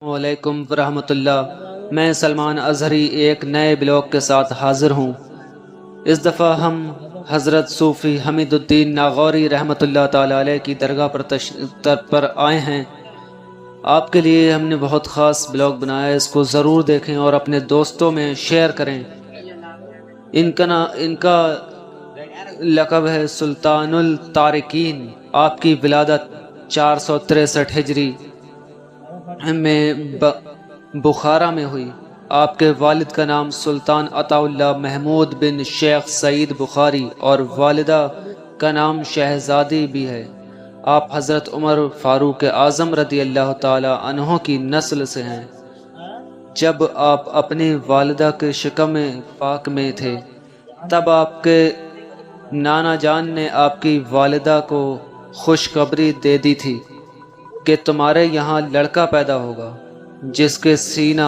وعلیکم ورحمۃ اللہ۔ میں سلمان اظہری ایک نئے بلاگ کے ساتھ حاضر ہوں۔ اس دفعہ ہم حضرت صوفی حمید الدین ناغوری رحمۃ اللہ تعالی علیہ کی درگاہ پر آئے ہیں۔ آپ کے لیے ہم نے بہت خاص بلاگ بنایا ہے، اس کو ضرور دیکھیں اور اپنے دوستوں میں شیئر کریں۔ ان کا لقب ہے سلطان التارکین۔ آپ کی ولادت 463 ہجری میں بخارا میں ہوئی۔ آپ کے والد کا نام سلطان عطا اللہ محمود بن شیخ سعید بخاری اور والدہ کا نام شہزادی بھی ہے۔ آپ حضرت عمر فاروق اعظم رضی اللہ تعالی عنہ کی نسل سے ہیں۔ جب آپ اپنی والدہ کے شکم پاک میں تھے تب آپ کے نانا جان نے آپ کی والدہ کو خوشخبری دے دی تھی کہ تمہارے یہاں لڑکا پیدا ہوگا جس کے سینہ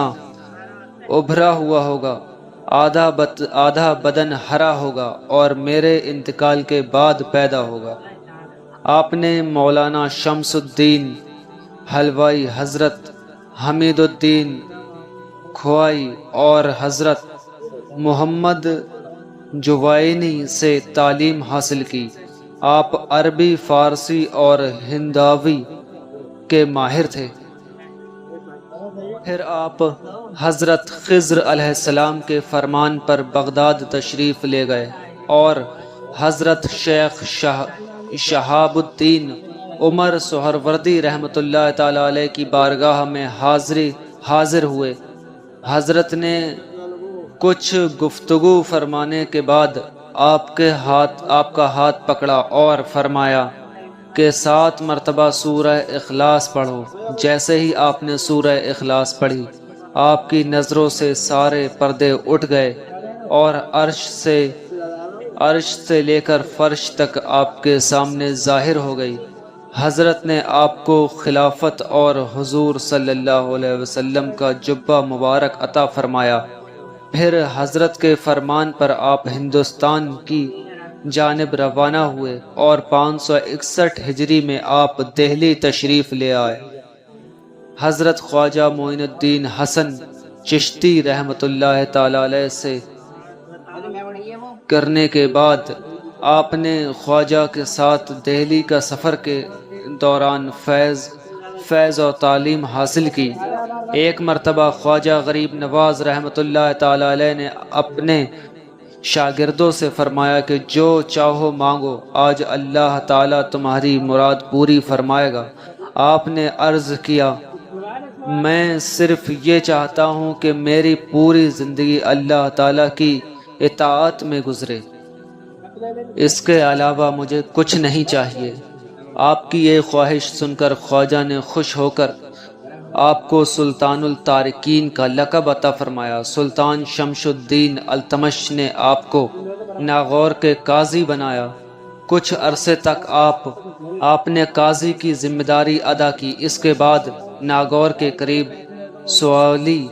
ابھرا ہوا ہوگا، آدھا بدن ہرا ہوگا اور میرے انتقال کے بعد پیدا ہوگا۔ آپ نے مولانا شمس الدین حلوائی، حضرت حمید الدین کھوائی اور حضرت محمد جوائنی سے تعلیم حاصل کی۔ آپ عربی، فارسی اور ہنداوی کے ماہر تھے۔ پھر آپ حضرت خضر علیہ السلام کے فرمان پر بغداد تشریف لے گئے اور حضرت شیخ شہاب الدین عمر سہروردی رحمۃ اللہ تعالی علیہ کی بارگاہ میں حاضر ہوئے۔ حضرت نے کچھ گفتگو فرمانے کے بعد آپ کا ہاتھ پکڑا اور فرمایا کہ 7 مرتبہ سورہ اخلاص پڑھو۔ جیسے ہی آپ نے سورہ اخلاص پڑھی آپ کی نظروں سے سارے پردے اٹھ گئے اور عرش سے لے کر فرش تک آپ کے سامنے ظاہر ہو گئی۔ حضرت نے آپ کو خلافت اور حضور صلی اللہ علیہ وسلم کا جبہ مبارک عطا فرمایا۔ پھر حضرت کے فرمان پر آپ ہندوستان کی جانب روانہ ہوئے اور 561 ہجری میں آپ دہلی تشریف لے آئے۔ حضرت خواجہ معین الدین حسن چشتی رحمۃ اللہ تعالی علیہ سے کرنے کے بعد آپ نے خواجہ کے ساتھ دہلی کا سفر کے دوران فیض اور تعلیم حاصل کی۔ ایک مرتبہ خواجہ غریب نواز رحمۃ اللہ تعالی علیہ نے اپنے شاگردوں سے فرمایا کہ جو چاہو مانگو، آج اللہ تعالیٰ تمہاری مراد پوری فرمائے گا۔ آپ نے عرض کیا، میں صرف یہ چاہتا ہوں کہ میری پوری زندگی اللہ تعالیٰ کی اطاعت میں گزرے، اس کے علاوہ مجھے کچھ نہیں چاہیے۔ آپ کی یہ خواہش سن کر خواجہ نے خوش ہو کر آپ کو سلطان التارکین کا لقب عطا فرمایا۔ سلطان شمس الدین التمش نے آپ کو ناغور کے قاضی بنایا۔ کچھ عرصے تک آپ نے قاضی کی ذمہ داری ادا کی۔ اس کے بعد ناغور کے قریب سوالی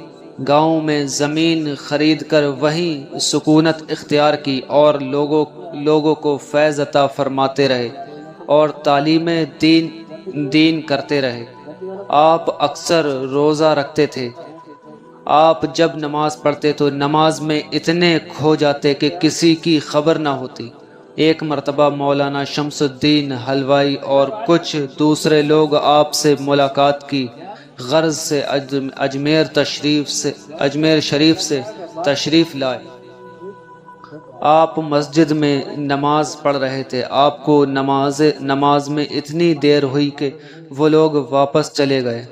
گاؤں میں زمین خرید کر وہیں سکونت اختیار کی اور لوگوں کو فیض عطا فرماتے رہے اور تعلیم دین کرتے رہے۔ آپ اکثر روزہ رکھتے تھے۔ آپ جب نماز پڑھتے تو نماز میں اتنے کھو جاتے کہ کسی کی خبر نہ ہوتی۔ ایک مرتبہ مولانا شمس الدین حلوائی اور کچھ دوسرے لوگ آپ سے ملاقات کی غرض سے اجمیر شریف سے تشریف لائے۔ آپ مسجد میں نماز پڑھ رہے تھے۔ آپ کو نماز میں اتنی دیر ہوئی کہ وہ لوگ واپس چلے گئے۔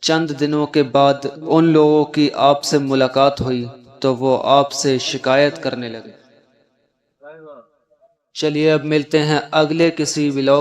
چند دنوں کے بعد ان لوگوں کی آپ سے ملاقات ہوئی تو وہ آپ سے شکایت کرنے لگے۔ چلیے اب ملتے ہیں اگلے کسی ولاگ